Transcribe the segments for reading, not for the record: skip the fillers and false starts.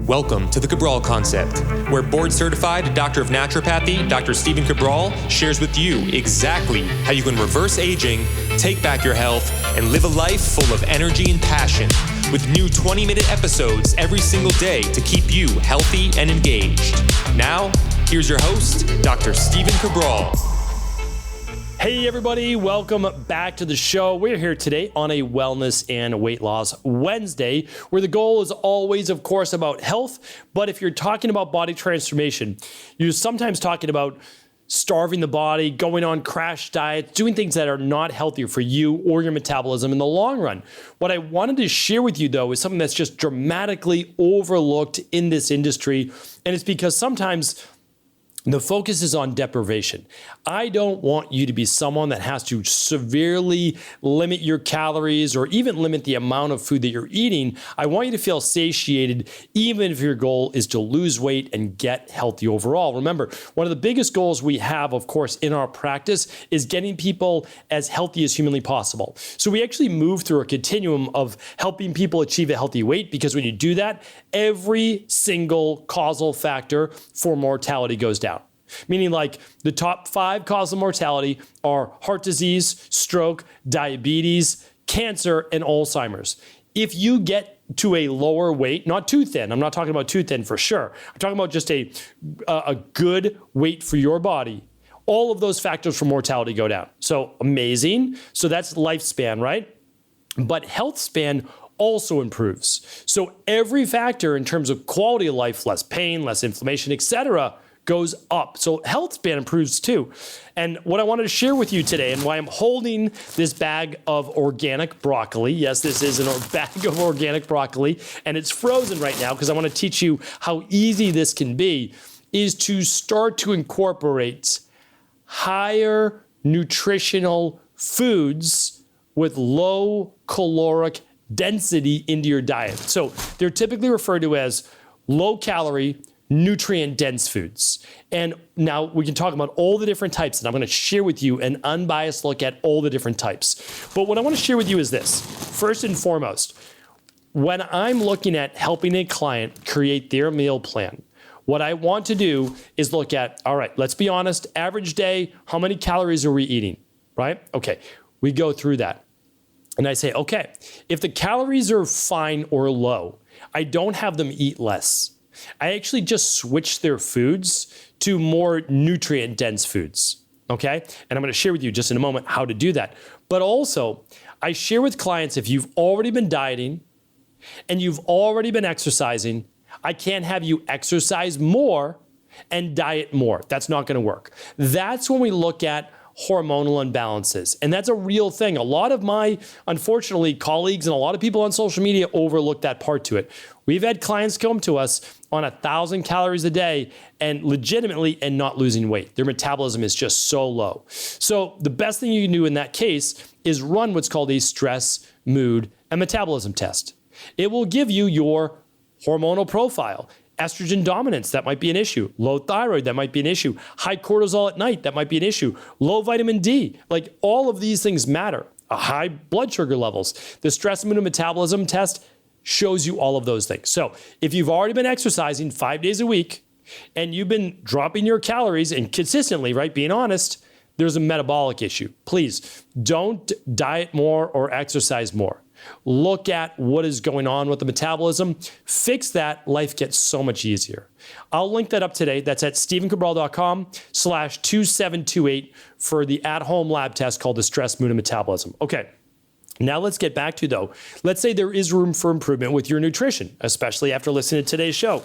Welcome to the Cabral Concept, where board-certified Doctor of Naturopathy, Dr. Stephen Cabral, shares with you exactly how you can reverse aging, take back your health, and live a life full of energy and passion, with new 20-minute episodes every single day to keep you healthy and engaged. Now, here's your host, Dr. Stephen Cabral. Hey everybody, welcome back to the show. We're here today on a Wellness and Weight Loss Wednesday, where the goal is always, of course, about health. But if you're talking about body transformation, you're sometimes talking about starving the body, going on crash diets, doing things that are not healthy for you or your metabolism in the long run. What I wanted to share with you, though, is something that's just dramatically overlooked in this industry. And it's because sometimes the focus is on deprivation. I don't want you to be someone that has to severely limit your calories or even limit the amount of food that you're eating. I want you to feel satiated, even if your goal is to lose weight and get healthy overall. Remember, one of the biggest goals we have, of course, in our practice is getting people as healthy as humanly possible. So we actually move through a continuum of helping people achieve a healthy weight, because when you do that, every single causal factor for mortality goes down. Meaning, like, the top 5 causes of mortality are heart disease, stroke, diabetes, cancer, and Alzheimer's. If you get to a lower weight, not too thin, I'm not talking about too thin for sure, I'm talking about just a good weight for your body, all of those factors for mortality go down. So amazing. So that's lifespan, right? But health span also improves. So every factor in terms of quality of life, less pain, less inflammation, etc., goes up. So health span improves too. And what I wanted to share with you today, and why I'm holding this bag of organic broccoli, yes, this is a bag of organic broccoli, and it's frozen right now because I want to teach you how easy this can be, is to start to incorporate higher nutritional foods with low caloric density into your diet. So they're typically referred to as low calorie, nutrient dense foods. And now we can talk about all the different types, and I'm going to share with you an unbiased look at all the different types. But what I want to share with you is this. First and foremost, when I'm looking at helping a client create their meal plan, what I want to do is look at, all right, let's be honest, average day, how many calories are we eating, right? Okay, we go through that. And I say, okay, if the calories are fine or low, I don't have them eat less. I actually just switch their foods to more nutrient dense foods, okay? And I'm going to share with you just in a moment how to do that. But also, I share with clients, if you've already been dieting and you've already been exercising, I can't have you exercise more and diet more. That's not going to work. That's when we look at hormonal imbalances. And that's a real thing. A lot of my, unfortunately, colleagues and a lot of people on social media overlook that part to it. We've had clients come to us on 1,000 calories a day and legitimately and not losing weight. Their metabolism is just so low. So the best thing you can do in that case is run what's called a stress, mood, and metabolism test. It will give you your hormonal profile. Estrogen dominance, that might be an issue. Low thyroid, that might be an issue. High cortisol at night, that might be an issue. Low vitamin D, like all of these things matter. High blood sugar levels. The stress, mood, and metabolism test shows you all of those things. So if you've already been exercising 5 days a week and you've been dropping your calories and consistently, right, being honest, there's a metabolic issue. Please don't diet more or exercise more. Look at what is going on with the metabolism. Fix that. Life gets so much easier. I'll link that up today. That's at stephencabral.com/2728 for the at-home lab test called the stress, mood, and metabolism. Okay. Now let's get back to, though, let's say there is room for improvement with your nutrition, especially after listening to today's show.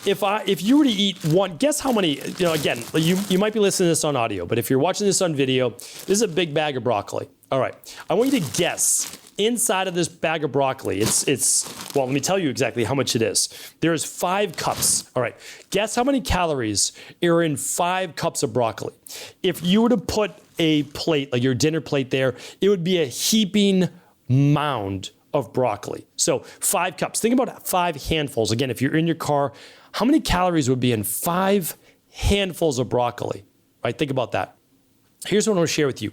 If you were to eat one, guess how many, again, you might be listening to this on audio, but if you're watching this on video, this is a big bag of broccoli. All right. I want you to guess inside of this bag of broccoli. Well, let me tell you exactly how much it is. There's 5 cups. All right. Guess how many calories are in 5 cups of broccoli. If you were to put a plate, like your dinner plate there, it would be a heaping mound of broccoli. So 5 cups. Think about 5 handfuls. Again, if you're in your car, how many calories would be in 5 handfuls of broccoli? Right? Think about that. Here's what I want to share with you.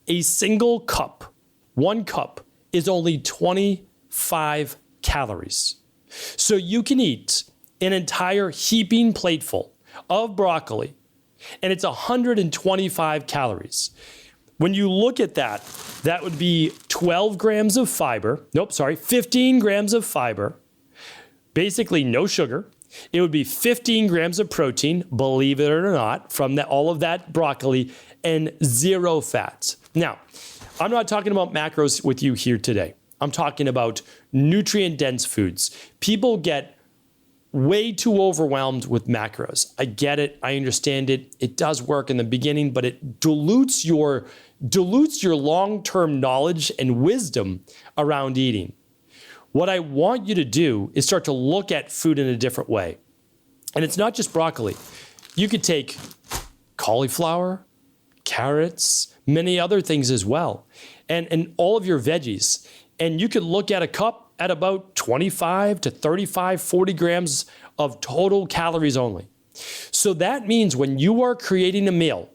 A single cup, 1 cup, is only 25 calories. So you can eat an entire heaping plateful of broccoli, and it's 125 calories. When you look at that, that would be 12 grams of fiber. 15 grams of fiber. Basically no sugar. It would be 15 grams of protein, believe it or not, from all of that broccoli, and 0 fats. Now, I'm not talking about macros with you here today. I'm talking about nutrient-dense foods. People get way too overwhelmed with macros. I get it. I understand it. It does work in the beginning, but it dilutes your long-term knowledge and wisdom around eating. What I want you to do is start to look at food in a different way. And it's not just broccoli. You could take cauliflower, carrots, many other things as well, and all of your veggies. And you could look at a cup at about 25 to 35, 40 grams of total calories only. So that means when you are creating a meal,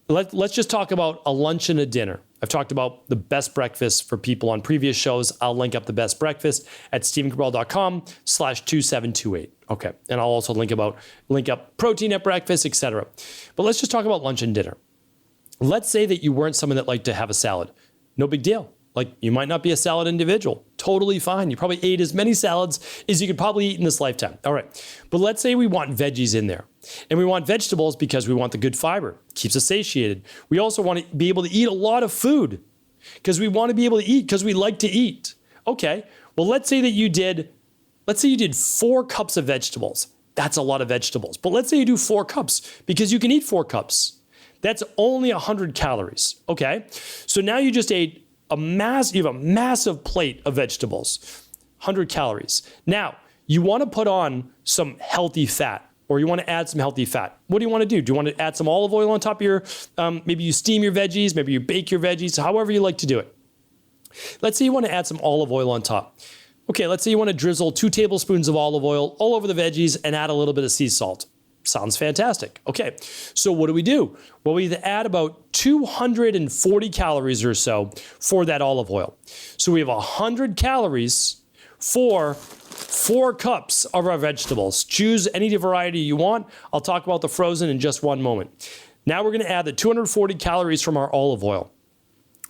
let's just talk about a lunch and a dinner. I've talked about the best breakfast for people on previous shows. I'll link up the best breakfast at stephencabral.com/2728. Okay. And I'll also link up protein at breakfast, etc. But let's just talk about lunch and dinner. Let's say that you weren't someone that liked to have a salad. No big deal. Like, you might not be a salad individual. Totally fine. You probably ate as many salads as you could probably eat in this lifetime. All right. But let's say we want veggies in there. And we want vegetables because we want the good fiber. Keeps us satiated. We also want to be able to eat a lot of food because we want to be able to eat because we like to eat. Okay. Well, let's say you did 4 cups of vegetables. That's a lot of vegetables. But let's say you do 4 cups because you can eat 4 cups. That's only 100 calories. Okay. So now you just ate you have a massive plate of vegetables, 100 calories. Now, you want to put on some healthy fat, or you want to add some healthy fat. What do you want to do? Do you want to add some olive oil on top of your, maybe you steam your veggies, maybe you bake your veggies, however you like to do it. Let's say you want to add some olive oil on top. Okay, let's say you want to drizzle 2 tablespoons of olive oil all over the veggies and add a little bit of sea salt. Sounds fantastic. Okay, so what do? Well, we add about 240 calories or so for that olive oil. So we have 100 calories for 4 cups of our vegetables. Choose any variety you want. I'll talk about the frozen in just one moment. Now we're going to add the 240 calories from our olive oil.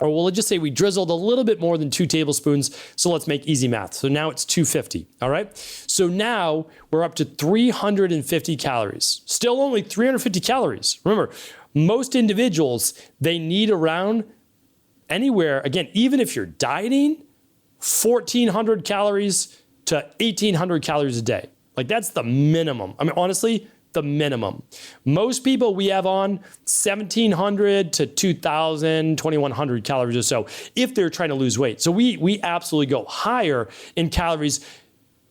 Or we'll just say we drizzled a little bit more than 2 tablespoons, so let's make easy math. So now it's 250, all right? So now we're up to 350 calories. Still only 350 calories. Remember, most individuals, they need around anywhere, again, even if you're dieting, 1,400 calories to 1,800 calories a day. Like, that's the minimum. I mean, honestly, the minimum. Most people we have on 1,700 to 2,000, 2,100 calories or so if they're trying to lose weight. So we absolutely go higher in calories.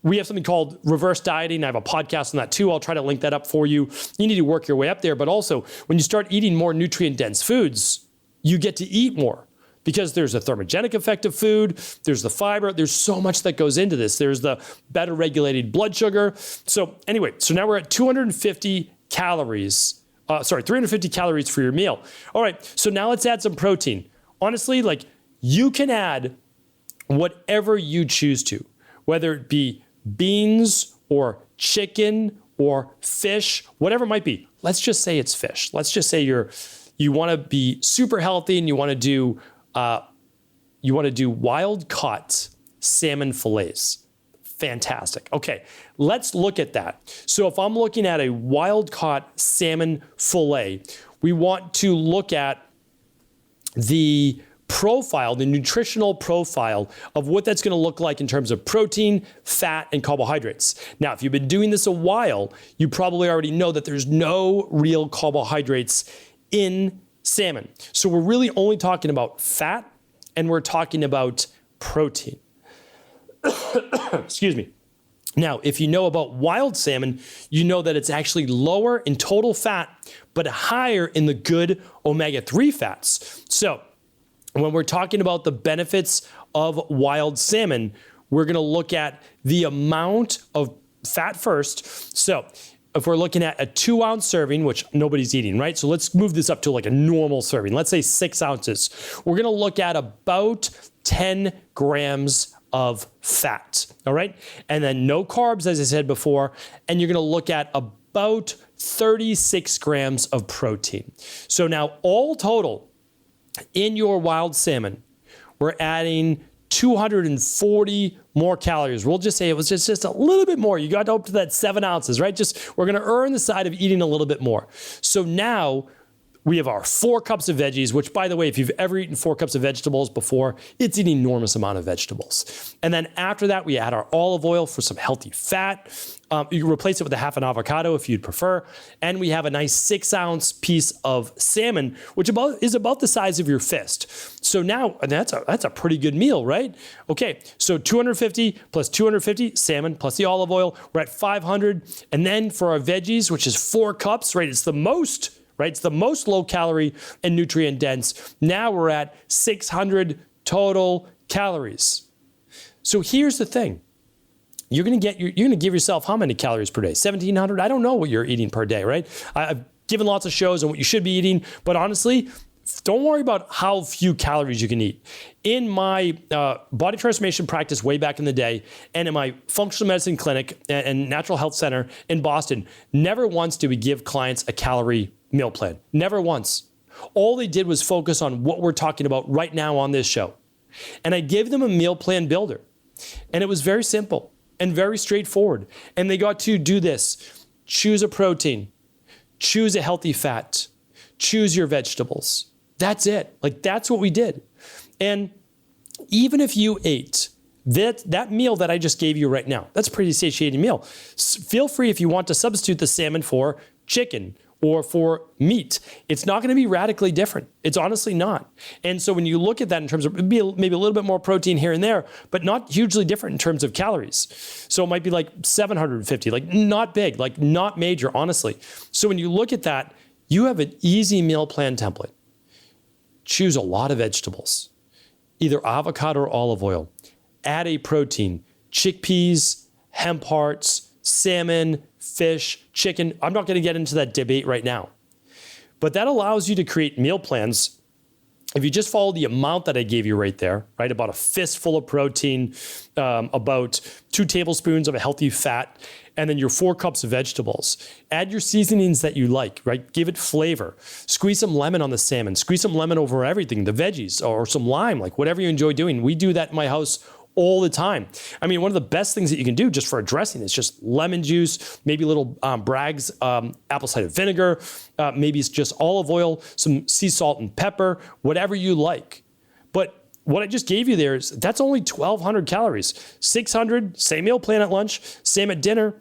We have something called reverse dieting. I have a podcast on that too. I'll try to link that up for you. You need to work your way up there. But also, when you start eating more nutrient-dense foods, you get to eat more. Because there's a thermogenic effect of food, there's the fiber, there's so much that goes into this. There's the better regulated blood sugar. So anyway, so now we're at 350 calories for your meal. All right, so now let's add some protein. Honestly, like, you can add whatever you choose to, whether it be beans or chicken or fish, whatever it might be. Let's just say it's fish. Let's just say you want to be super healthy and you want to do wild caught salmon fillets. Fantastic. Okay, let's look at that. So if I'm looking at a wild caught salmon fillet, we want to look at the profile, the nutritional profile of what that's going to look like in terms of protein, fat, and carbohydrates. Now, if you've been doing this a while, you probably already know that there's no real carbohydrates in salmon. So we're really only talking about fat and we're talking about protein. Excuse me. Now, if you know about wild salmon, you know that it's actually lower in total fat, but higher in the good omega-3 fats. So when we're talking about the benefits of wild salmon, we're going to look at the amount of fat first. So if we're looking at a 2-ounce serving, which nobody's eating, right? So let's move this up to like a normal serving. Let's say 6 ounces. We're going to look at about 10 grams of fat, all right? And then no carbs, as I said before, and you're gonna look at about 36 grams of protein. So now all total in your wild salmon, we're adding 240 more calories. We'll just say it was just a little bit more. You got up to that 7 ounces, right? We're gonna earn the side of eating a little bit more. So now we have our 4 cups of veggies, which, by the way, if you've ever eaten 4 cups of vegetables before, it's an enormous amount of vegetables. And then after that, we add our olive oil for some healthy fat. You can replace it with a half an avocado if you'd prefer. And we have a nice 6-ounce piece of salmon, which is about the size of your fist. So now, and that's a pretty good meal, right? Okay, so 250 plus 250, salmon plus the olive oil, we're at 500. And then for our veggies, which is 4 cups, right? It's the most, right? It's the most low calorie and nutrient dense. Now we're at 600 total calories. So here's the thing. You're going to give yourself how many calories per day? 1,700? I don't know what you're eating per day, right? I've given lots of shows on what you should be eating, but honestly, don't worry about how few calories you can eat. In my body transformation practice way back in the day, and in my functional medicine clinic and natural health center in Boston, never once did we give clients a calorie meal plan. Never once. All they did was focus on what we're talking about right now on this show. And I gave them a meal plan builder. And it was very simple and very straightforward. And they got to do this. Choose a protein. Choose a healthy fat. Choose your vegetables. That's it. Like, that's what we did. And even if you ate that meal that I just gave you right now, that's a pretty satiating meal. Feel free, if you want, to substitute the salmon for chicken or for meat. It's not going to be radically different. It's honestly not. And so when you look at that in terms of maybe a little bit more protein here and there, but not hugely different in terms of calories. So it might be like 750, like not big, like not major, honestly. So when you look at that, you have an easy meal plan template. Choose a lot of vegetables, either avocado or olive oil. Add a protein, chickpeas, hemp hearts, salmon, fish, chicken. I'm not going to get into that debate right now. But that allows you to create meal plans. If you just follow the amount that I gave you right there, right, about a fistful of protein, about 2 tablespoons of a healthy fat, and then your 4 cups of vegetables. Add your seasonings that you like, right? Give it flavor. Squeeze some lemon on the salmon. Squeeze some lemon over everything, the veggies, or some lime, like whatever you enjoy doing. We do that in my house all the time. I mean, one of the best things that you can do just for a dressing is just lemon juice, maybe a little Bragg's apple cider vinegar, maybe it's just olive oil, some sea salt and pepper, whatever you like. But what I just gave you there that's only 1,200 calories. 600, same meal plan at lunch, same at dinner.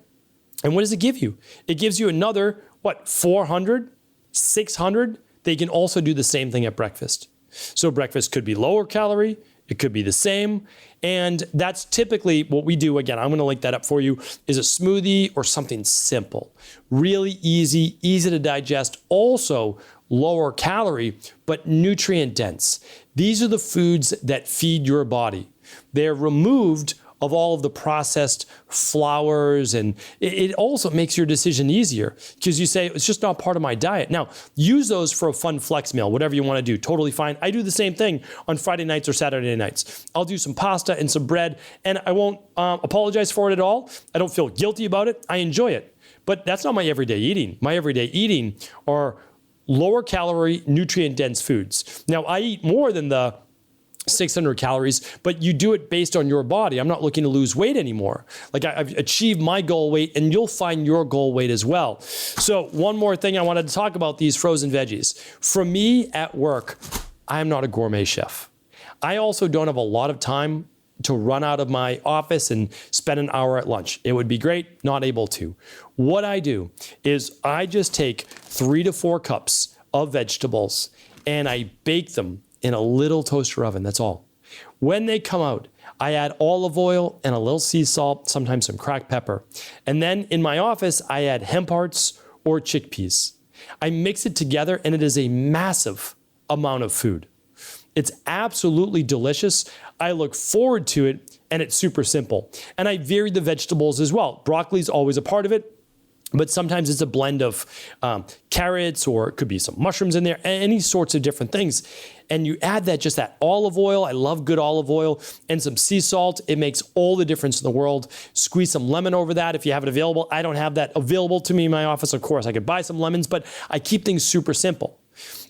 And what does it give you? It gives you another, 400, 600? They can also do the same thing at breakfast. So breakfast could be lower calorie, it could be the same. And that's typically what we do. Again, I'm going to link that up for you, is a smoothie or something simple. Really easy to digest. Also lower calorie, but nutrient dense. These are the foods that feed your body. They're removed of all of the processed flours, and it also makes your decision easier because you say, it's just not part of my diet. Now, use those for a fun flex meal, whatever you want to do, totally fine. I do the same thing on Friday nights or Saturday nights. I'll do some pasta and some bread, and I won't apologize for it at all. I don't feel guilty about it. I enjoy it. But that's not my everyday eating. My everyday eating are lower calorie, nutrient dense foods. Now, I eat more than the 600 calories, but you do it based on your body. I'm not looking to lose weight anymore. Like, I've achieved my goal weight, and you'll find your goal weight as well. So one more thing I wanted to talk about, these frozen veggies. For me at work, I'm not a gourmet chef. I also don't have a lot of time to run out of my office and spend an hour at lunch. It would be great, not able to. What I do is I just take 3 to 4 cups of vegetables and I bake them in a little toaster oven, that's all. When they come out, I add olive oil and a little sea salt, sometimes some cracked pepper. And then in my office, I add hemp hearts or chickpeas. I mix it together, and it is a massive amount of food. It's absolutely delicious. I look forward to it, and it's super simple. And I vary the vegetables as well. Broccoli is always a part of it. But sometimes it's a blend of carrots, or it could be some mushrooms in there, any sorts of different things. And you add just that olive oil. I love good olive oil, and some sea salt. It makes all the difference in the world. Squeeze some lemon over that if you have it available. I don't have that available to me in my office. Of course, I could buy some lemons, but I keep things super simple.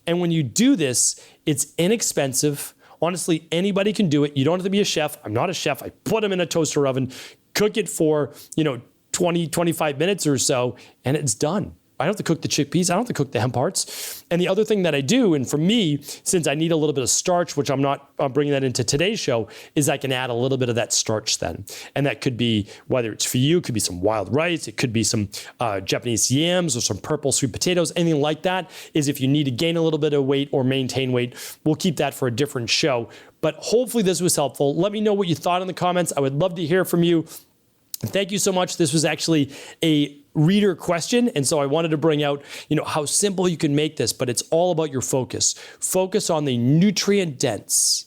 And when you do this, it's inexpensive. Honestly, anybody can do it. You don't have to be a chef. I'm not a chef. I put them in a toaster oven, cook it for, 20, 25 minutes or so, and it's done. I don't have to cook the chickpeas. I don't have to cook the hemp hearts. And the other thing that I do, and for me, since I need a little bit of starch, which I'm bringing that into today's show, is I can add a little bit of that starch then. And that could be, whether it's for you, it could be some wild rice, it could be some Japanese yams or some purple sweet potatoes, anything like that. Is if you need to gain a little bit of weight or maintain weight, we'll keep that for a different show. But hopefully this was helpful. Let me know what you thought in the comments. I would love to hear from you. Thank you so much. This was actually a reader question, and so I wanted to bring out, how simple you can make this, but it's all about your focus. Focus on the nutrient dense,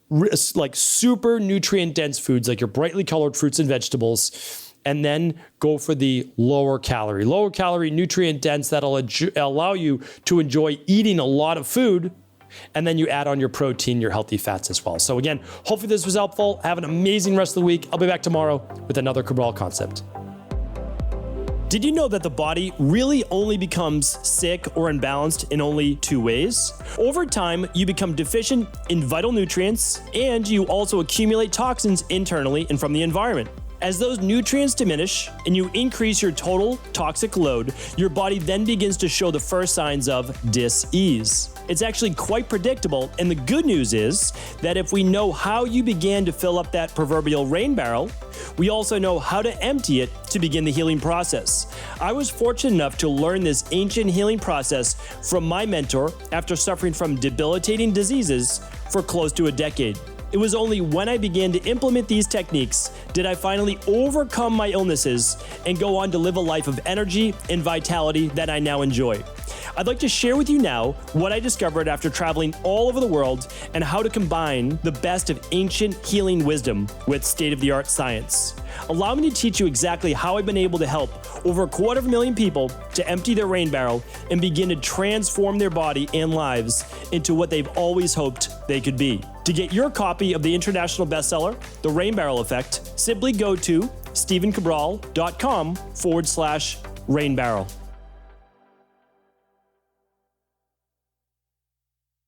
like super nutrient dense foods, like your brightly colored fruits and vegetables, and then go for the lower calorie, nutrient dense that'll allow you to enjoy eating a lot of food. And then you add on your protein, your healthy fats as well. So again, hopefully this was helpful. Have an amazing rest of the week. I'll be back tomorrow with another Cabral concept. Did you know that the body really only becomes sick or imbalanced in only 2 ways? Over time, you become deficient in vital nutrients, and you also accumulate toxins internally and from the environment. As those nutrients diminish and you increase your total toxic load, your body then begins to show the first signs of dis-ease. It's actually quite predictable, and the good news is that if we know how you began to fill up that proverbial rain barrel, we also know how to empty it to begin the healing process. I was fortunate enough to learn this ancient healing process from my mentor after suffering from debilitating diseases for close to a decade. It was only when I began to implement these techniques did I finally overcome my illnesses and go on to live a life of energy and vitality that I now enjoy. I'd like to share with you now what I discovered after traveling all over the world and how to combine the best of ancient healing wisdom with state-of-the-art science. Allow me to teach you exactly how I've been able to help over 250,000 people to empty their rain barrel and begin to transform their body and lives into what they've always hoped they could be. To get your copy of the international bestseller, The Rain Barrel Effect, simply go to stephencabral.com/rainbarrel.